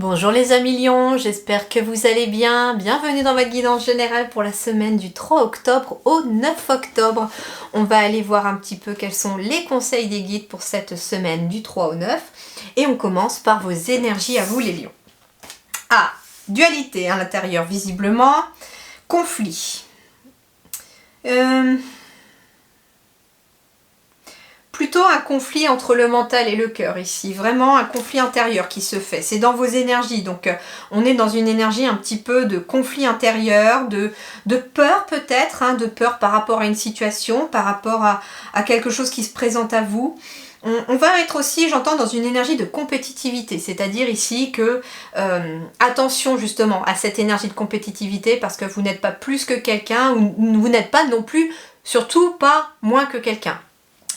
Bonjour les amis lions, j'espère que vous allez bien. Bienvenue dans votre guidance générale pour la semaine du 3 octobre au 9 octobre. On va aller voir un petit peu quels sont les conseils des guides pour cette semaine du 3 au 9. Et on commence par vos énergies à vous les lions. Ah, dualité à l'intérieur visiblement. Conflit. Plutôt un conflit entre le mental et le cœur ici, vraiment un conflit intérieur qui se fait, c'est dans vos énergies, donc on est dans une énergie un petit peu de conflit intérieur, de peur peut-être, de peur par rapport à une situation, par rapport à quelque chose qui se présente à vous. On va être aussi, j'entends, dans une énergie de compétitivité, c'est-à-dire ici que attention justement à cette énergie de compétitivité parce que vous n'êtes pas plus que quelqu'un, ou vous n'êtes pas non plus, surtout pas moins que quelqu'un.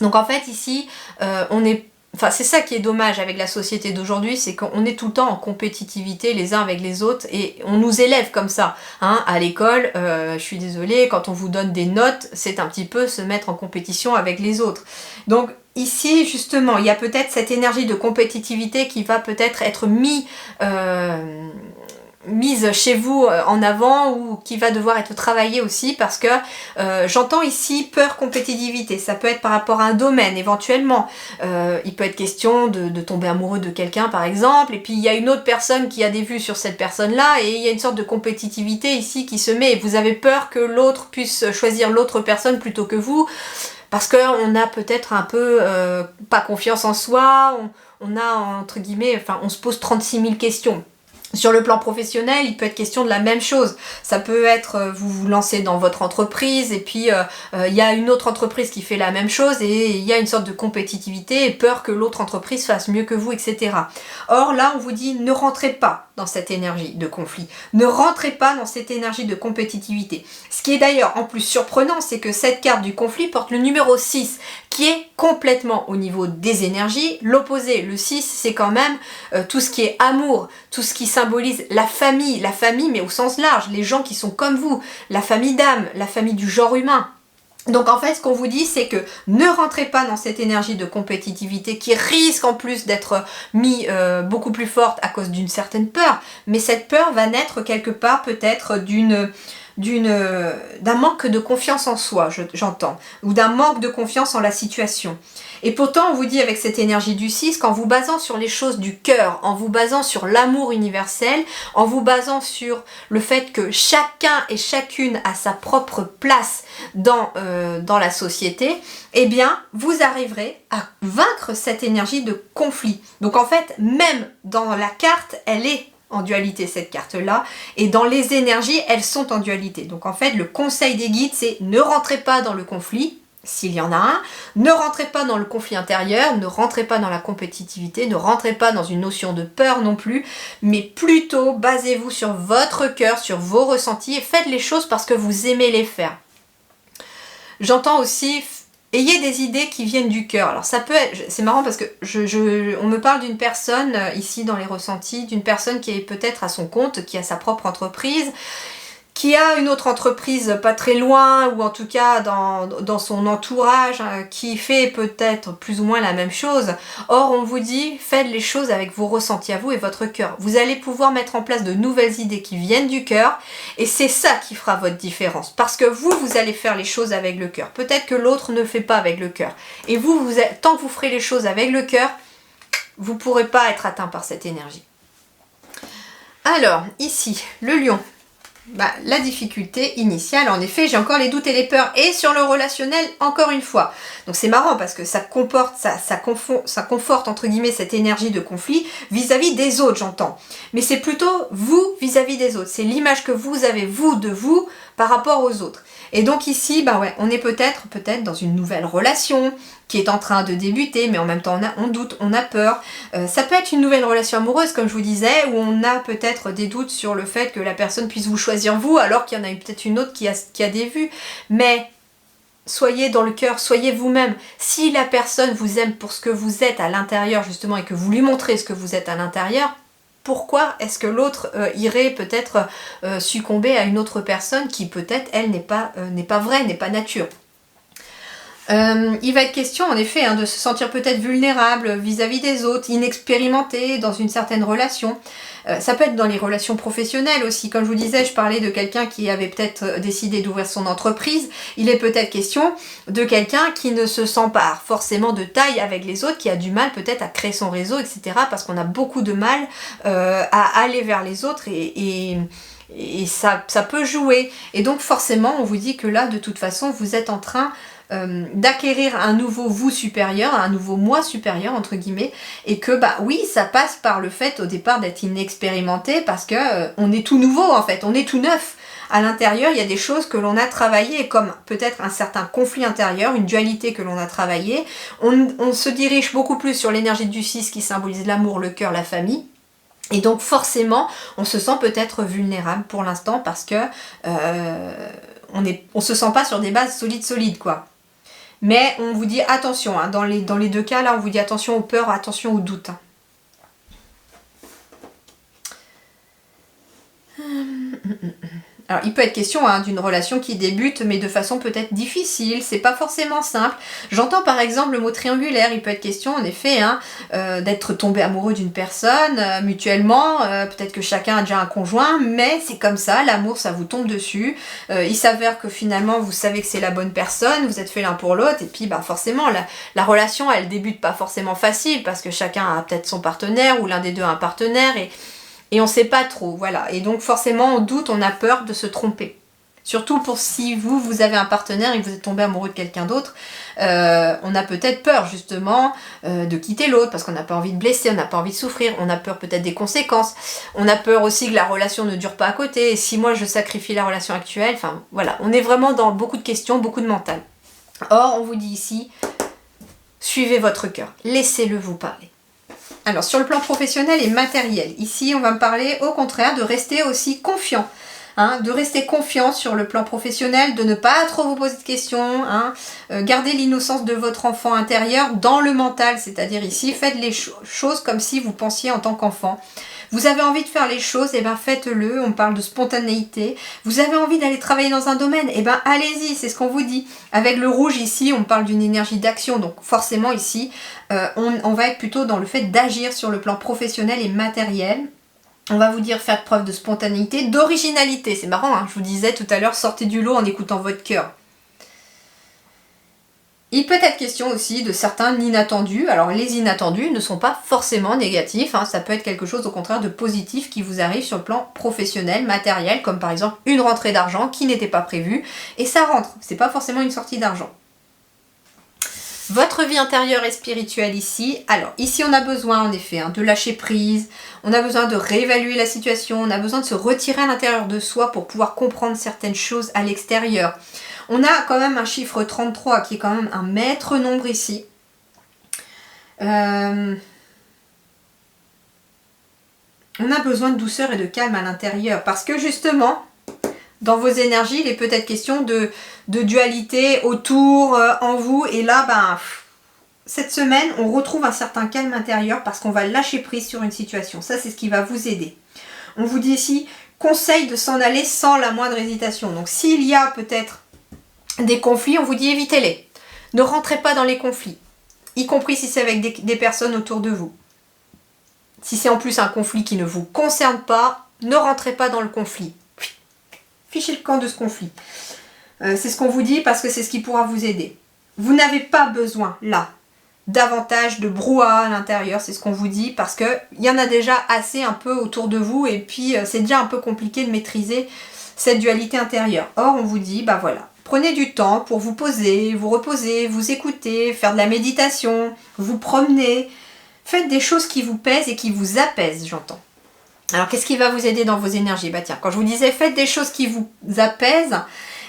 Donc en fait ici, c'est ça qui est dommage avec la société d'aujourd'hui, c'est qu'on est tout le temps en compétitivité les uns avec les autres et on nous élève comme ça. À l'école, je suis désolée, quand on vous donne des notes, c'est un petit peu se mettre en compétition avec les autres. Donc ici justement, il y a peut-être cette énergie de compétitivité qui va peut-être être mise chez vous en avant ou qui va devoir être travaillée aussi parce que j'entends ici peur, compétitivité, ça peut être par rapport à un domaine éventuellement, il peut être question de tomber amoureux de quelqu'un par exemple et puis il y a une autre personne qui a des vues sur cette personne là et il y a une sorte de compétitivité ici qui se met et vous avez peur que l'autre puisse choisir l'autre personne plutôt que vous parce qu'on a peut-être un peu pas confiance en soi, on a entre guillemets, on se pose 36 000 questions. Sur le plan professionnel, il peut être question de la même chose. Ça peut être, vous vous lancez dans votre entreprise et puis il y a une autre entreprise qui fait la même chose et il y a une sorte de compétitivité et peur que l'autre entreprise fasse mieux que vous, etc. Or là, on vous dit ne rentrez pas dans cette énergie de conflit. Ne rentrez pas dans cette énergie de compétitivité. Ce qui est d'ailleurs en plus surprenant, c'est que cette carte du conflit porte le numéro 6, qui est complètement au niveau des énergies. L'opposé, le 6, c'est quand même tout ce qui est amour, tout ce qui symbolise la famille mais au sens large, les gens qui sont comme vous, la famille d'âme, la famille du genre humain. Donc en fait ce qu'on vous dit c'est que ne rentrez pas dans cette énergie de compétitivité qui risque en plus d'être mis beaucoup plus forte à cause d'une certaine peur, mais cette peur va naître quelque part peut-être d'un manque de confiance en soi, j'entends, ou d'un manque de confiance en la situation. Et pourtant, on vous dit avec cette énergie du 6 qu'en vous basant sur les choses du cœur, en vous basant sur l'amour universel, en vous basant sur le fait que chacun et chacune a sa propre place dans la société, eh bien, vous arriverez à vaincre cette énergie de conflit. Donc en fait, même dans la carte, elle est en dualité cette carte-là, et dans les énergies, elles sont en dualité. Donc en fait, le conseil des guides, c'est ne rentrez pas dans le conflit, s'il y en a un, ne rentrez pas dans le conflit intérieur, ne rentrez pas dans la compétitivité, ne rentrez pas dans une notion de peur non plus, mais plutôt basez-vous sur votre cœur, sur vos ressentis, et faites les choses parce que vous aimez les faire. J'entends aussi... Ayez des idées qui viennent du cœur. Alors ça peut être, c'est marrant parce que on me parle d'une personne ici dans les ressentis, d'une personne qui est peut-être à son compte, qui a sa propre entreprise, qui a une autre entreprise pas très loin, ou en tout cas dans son entourage, qui fait peut-être plus ou moins la même chose. Or, on vous dit, faites les choses avec vos ressentis à vous et votre cœur. Vous allez pouvoir mettre en place de nouvelles idées qui viennent du cœur, et c'est ça qui fera votre différence. Parce que vous allez faire les choses avec le cœur. Peut-être que l'autre ne fait pas avec le cœur. Et tant que vous ferez les choses avec le cœur, vous ne pourrez pas être atteint par cette énergie. Alors, ici, le lion. La difficulté initiale, en effet, j'ai encore les doutes et les peurs, et sur le relationnel, encore une fois. Donc c'est marrant parce que ça conforte entre guillemets cette énergie de conflit vis-à-vis des autres, j'entends. Mais c'est plutôt vous vis-à-vis des autres. C'est l'image que vous avez, vous, de vous, par rapport aux autres. Et donc ici, on est peut-être dans une nouvelle relation qui est en train de débuter, mais en même temps on doute, on a peur. Ça peut être une nouvelle relation amoureuse, comme je vous disais, où on a peut-être des doutes sur le fait que la personne puisse vous choisir vous, alors qu'il y en a peut-être une autre qui a des vues. Mais soyez dans le cœur, soyez vous-même. Si la personne vous aime pour ce que vous êtes à l'intérieur, justement, et que vous lui montrez ce que vous êtes à l'intérieur, pourquoi est-ce que l'autre irait peut-être succomber à une autre personne qui peut-être, elle, n'est pas vraie, n'est pas nature? Il va être question en effet de se sentir peut-être vulnérable vis-à-vis des autres, inexpérimenté dans une certaine relation. Ça peut être dans les relations professionnelles aussi. Comme je vous disais, je parlais de quelqu'un qui avait peut-être décidé d'ouvrir son entreprise. Il est peut-être question de quelqu'un qui ne se sent pas forcément de taille avec les autres, qui a du mal peut-être à créer son réseau, etc. Parce qu'on a beaucoup de mal à aller vers les autres et ça peut jouer. Et donc forcément, on vous dit que là, de toute façon, vous êtes en train d'acquérir un nouveau vous supérieur, un nouveau moi supérieur entre guillemets, et que bah oui, ça passe par le fait au départ d'être inexpérimenté parce que on est tout nouveau en fait, on est tout neuf. À l'intérieur, il y a des choses que l'on a travaillées, comme peut-être un certain conflit intérieur, une dualité que l'on a travaillée. On se dirige beaucoup plus sur l'énergie du 6 qui symbolise l'amour, le cœur, la famille. Et donc forcément, on se sent peut-être vulnérable pour l'instant parce que on se sent pas sur des bases solides quoi. Mais on vous dit attention, dans les deux cas là, on vous dit attention aux peurs, attention aux doutes. Alors, il peut être question d'une relation qui débute, mais de façon peut-être difficile, c'est pas forcément simple. J'entends par exemple le mot triangulaire, il peut être question en effet d'être tombé amoureux d'une personne mutuellement, peut-être que chacun a déjà un conjoint, mais c'est comme ça, l'amour ça vous tombe dessus. Il s'avère que finalement vous savez que c'est la bonne personne, vous êtes fait l'un pour l'autre, et puis bah forcément la relation elle débute pas forcément facile, parce que chacun a peut-être son partenaire, ou l'un des deux a un partenaire, et on sait pas trop, voilà. Et donc forcément, on doute, on a peur de se tromper. Surtout pour si vous avez un partenaire et que vous êtes tombé amoureux de quelqu'un d'autre, on a peut-être peur justement de quitter l'autre parce qu'on n'a pas envie de blesser, on n'a pas envie de souffrir, on a peur peut-être des conséquences, on a peur aussi que la relation ne dure pas à côté, et si moi je sacrifie la relation actuelle, enfin voilà, on est vraiment dans beaucoup de questions, beaucoup de mental. Or, on vous dit ici, suivez votre cœur, laissez-le vous parler. Alors, sur le plan professionnel et matériel, ici, on va me parler, au contraire, de rester aussi confiant. De rester confiant sur le plan professionnel, de ne pas trop vous poser de questions, gardez l'innocence de votre enfant intérieur dans le mental, c'est-à-dire ici, faites les choses comme si vous pensiez en tant qu'enfant. Vous avez envie de faire les choses, et bien faites-le, on parle de spontanéité. Vous avez envie d'aller travailler dans un domaine, et bien allez-y, c'est ce qu'on vous dit. Avec le rouge ici, on parle d'une énergie d'action, donc forcément ici, on va être plutôt dans le fait d'agir sur le plan professionnel et matériel. On va vous dire faire preuve de spontanéité, d'originalité. C'est marrant, je vous disais tout à l'heure, sortez du lot en écoutant votre cœur. Il peut être question aussi de certains inattendus. Alors les inattendus ne sont pas forcément négatifs, ça peut être quelque chose au contraire de positif qui vous arrive sur le plan professionnel, matériel, comme par exemple une rentrée d'argent qui n'était pas prévue, et ça rentre, c'est pas forcément une sortie d'argent. Votre vie intérieure et spirituelle ici, alors ici on a besoin en effet de lâcher prise, on a besoin de réévaluer la situation, on a besoin de se retirer à l'intérieur de soi pour pouvoir comprendre certaines choses à l'extérieur. On a quand même un chiffre 33 qui est quand même un maître nombre ici. On a besoin de douceur et de calme à l'intérieur parce que justement, dans vos énergies, il est peut-être question de dualité autour, en vous. Et là, cette semaine, on retrouve un certain calme intérieur parce qu'on va lâcher prise sur une situation. Ça, c'est ce qui va vous aider. On vous dit ici, conseil de s'en aller sans la moindre hésitation. Donc, s'il y a peut-être des conflits, on vous dit évitez-les. Ne rentrez pas dans les conflits, y compris si c'est avec des personnes autour de vous. Si c'est en plus un conflit qui ne vous concerne pas, ne rentrez pas dans le conflit. Fichez le camp de ce conflit. C'est ce qu'on vous dit parce que c'est ce qui pourra vous aider. Vous n'avez pas besoin, là, davantage de brouhaha à l'intérieur, c'est ce qu'on vous dit, parce qu'il y en a déjà assez un peu autour de vous, et puis c'est déjà un peu compliqué de maîtriser cette dualité intérieure. Or, on vous dit, voilà, prenez du temps pour vous poser, vous reposer, vous écouter, faire de la méditation, vous promener, faites des choses qui vous pèsent et qui vous apaisent, j'entends. Alors, qu'est-ce qui va vous aider dans vos énergies ? Tiens, quand je vous disais faites des choses qui vous apaisent,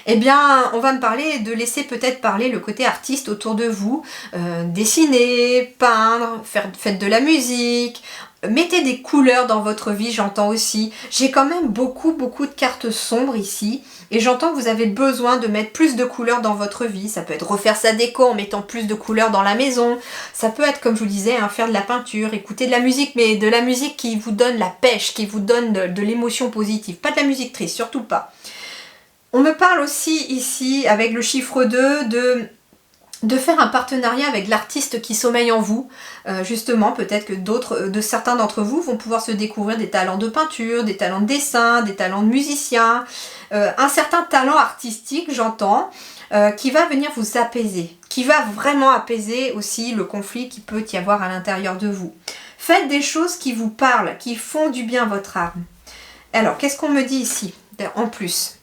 eh bien, on va me parler de laisser peut-être parler le côté artiste autour de vous, dessiner, peindre, faites de la musique, mettez des couleurs dans votre vie, j'entends aussi. J'ai quand même beaucoup de cartes sombres ici, et j'entends que vous avez besoin de mettre plus de couleurs dans votre vie. Ça peut être refaire sa déco en mettant plus de couleurs dans la maison. Ça peut être, comme je vous disais, faire de la peinture, écouter de la musique, mais de la musique qui vous donne la pêche, qui vous donne de l'émotion positive. Pas de la musique triste, surtout pas. On me parle aussi ici, avec le chiffre 2, de faire un partenariat avec l'artiste qui sommeille en vous. Justement, peut-être que certains d'entre vous vont pouvoir se découvrir des talents de peinture, des talents de dessin, des talents de musicien, un certain talent artistique, j'entends, qui va venir vous apaiser, qui va vraiment apaiser aussi le conflit qui peut y avoir à l'intérieur de vous. Faites des choses qui vous parlent, qui font du bien à votre âme. Alors, qu'est-ce qu'on me dit ici, en plus?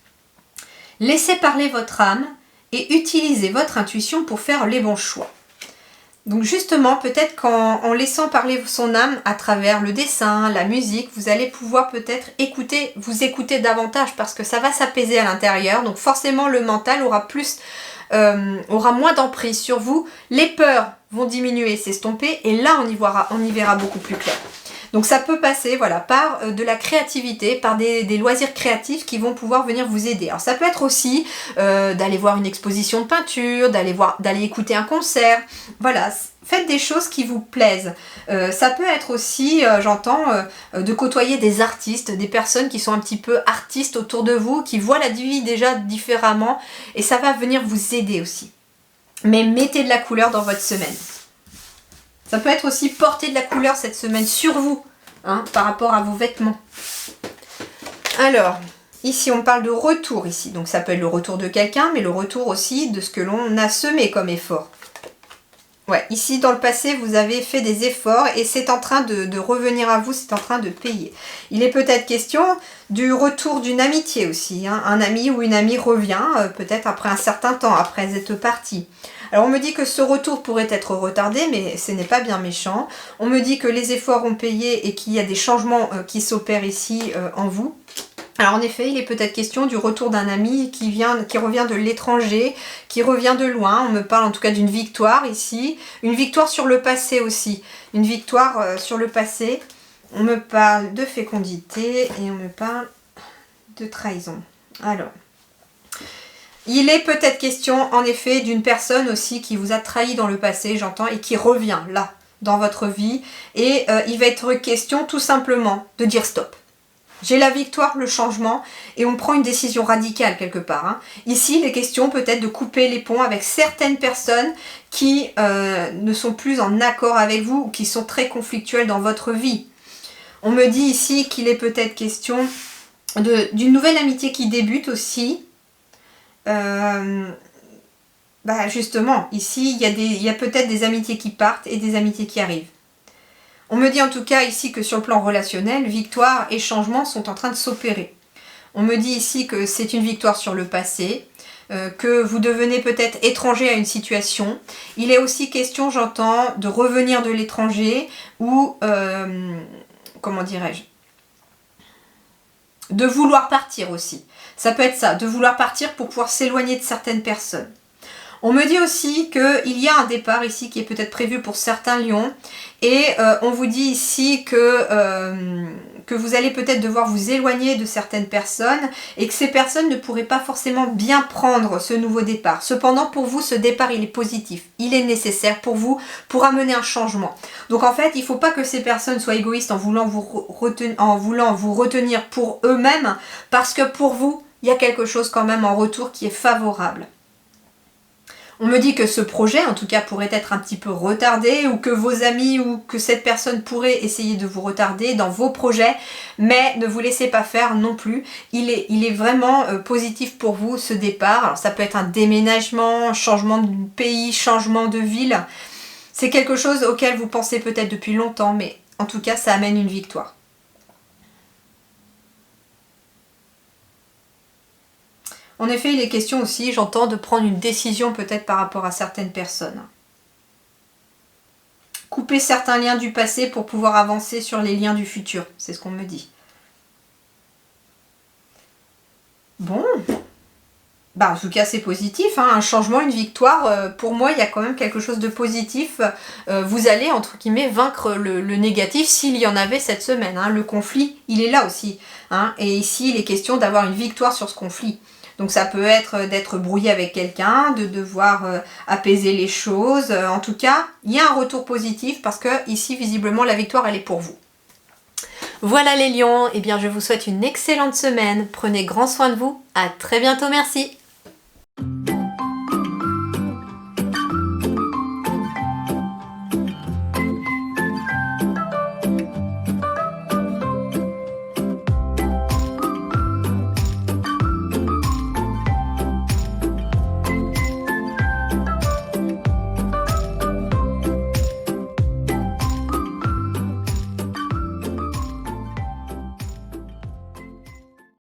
Laissez parler votre âme et utilisez votre intuition pour faire les bons choix. Donc justement, peut-être qu'en laissant parler son âme à travers le dessin, la musique, vous allez pouvoir peut-être vous écouter davantage parce que ça va s'apaiser à l'intérieur. Donc forcément, le mental aura moins d'emprise sur vous. Les peurs vont diminuer, s'estomper et là, on y verra beaucoup plus clair. Donc ça peut passer voilà, par de la créativité, par des loisirs créatifs qui vont pouvoir venir vous aider. Alors ça peut être aussi d'aller voir une exposition de peinture, d'aller écouter un concert. Voilà, faites des choses qui vous plaisent. Ça peut être aussi, j'entends, de côtoyer des artistes, des personnes qui sont un petit peu artistes autour de vous, qui voient la vie déjà différemment et ça va venir vous aider aussi. Mais mettez de la couleur dans votre semaine. Ça peut être aussi porter de la couleur cette semaine sur vous, hein, par rapport à vos vêtements. Alors, ici on parle de retour ici. Donc ça peut être le retour de quelqu'un, mais le retour aussi de ce que l'on a semé comme effort. Ouais, ici dans le passé, vous avez fait des efforts et c'est en train de revenir à vous, c'est en train de payer. Il est peut-être question du retour d'une amitié aussi. Hein. Un ami ou une amie revient, peut-être après un certain temps, après être parti. Alors on me dit que ce retour pourrait être retardé, mais ce n'est pas bien méchant. On me dit que les efforts ont payé et qu'il y a des changements qui s'opèrent ici en vous. Alors en effet, il est peut-être question du retour d'un ami qui revient de l'étranger, qui revient de loin. On me parle en tout cas d'une victoire ici. Une victoire sur le passé aussi. Une victoire sur le passé. On me parle de fécondité et on me parle de trahison. Alors... il est peut-être question, en effet, d'une personne aussi qui vous a trahi dans le passé, j'entends, et qui revient là, dans votre vie. Et il va être question, tout simplement, de dire stop. J'ai la victoire, le changement, et on prend une décision radicale quelque part. Hein. Ici, il est question peut-être de couper les ponts avec certaines personnes qui ne sont plus en accord avec vous ou qui sont très conflictuelles dans votre vie. On me dit ici qu'il est peut-être question d'une nouvelle amitié qui débute aussi. Justement, ici, il y a peut-être des amitiés qui partent et des amitiés qui arrivent. On me dit en tout cas ici que sur le plan relationnel, victoire et changement sont en train de s'opérer. On me dit ici que c'est une victoire sur le passé, que vous devenez peut-être étranger à une situation. Il est aussi question, j'entends, de revenir de l'étranger ou, comment dirais-je, de vouloir partir aussi. Ça peut être ça, de vouloir partir pour pouvoir s'éloigner de certaines personnes. On me dit aussi qu'il y a un départ ici qui est peut-être prévu pour certains lions. Et on vous dit ici que vous allez peut-être devoir vous éloigner de certaines personnes et que ces personnes ne pourraient pas forcément bien prendre ce nouveau départ. Cependant, pour vous, ce départ, il est positif. Il est nécessaire pour vous pour amener un changement. Donc en fait, il ne faut pas que ces personnes soient égoïstes en voulant vous retenir pour eux-mêmes parce que pour vous, il y a quelque chose quand même en retour qui est favorable. On me dit que ce projet, en tout cas, pourrait être un petit peu retardé ou que vos amis ou que cette personne pourrait essayer de vous retarder dans vos projets, mais ne vous laissez pas faire non plus. Il est vraiment positif pour vous, ce départ. Alors ça peut être un déménagement, changement de pays, changement de ville. C'est quelque chose auquel vous pensez peut-être depuis longtemps, mais en tout cas, ça amène une victoire. En effet, il est question aussi, j'entends, de prendre une décision peut-être par rapport à certaines personnes. Couper certains liens du passé pour pouvoir avancer sur les liens du futur, c'est ce qu'on me dit. Bon, en tout cas c'est positif, hein, un changement, une victoire, pour moi il y a quand même quelque chose de positif. Vous allez, entre guillemets, vaincre le négatif s'il y en avait cette semaine. Hein. Le conflit, il est là aussi. Hein, et ici, il est question d'avoir une victoire sur ce conflit. Donc ça peut être d'être brouillé avec quelqu'un, de devoir apaiser les choses. En tout cas, il y a un retour positif parce que ici, visiblement, la victoire, elle est pour vous. Voilà les lions, eh bien je vous souhaite une excellente semaine. Prenez grand soin de vous. À très bientôt, merci.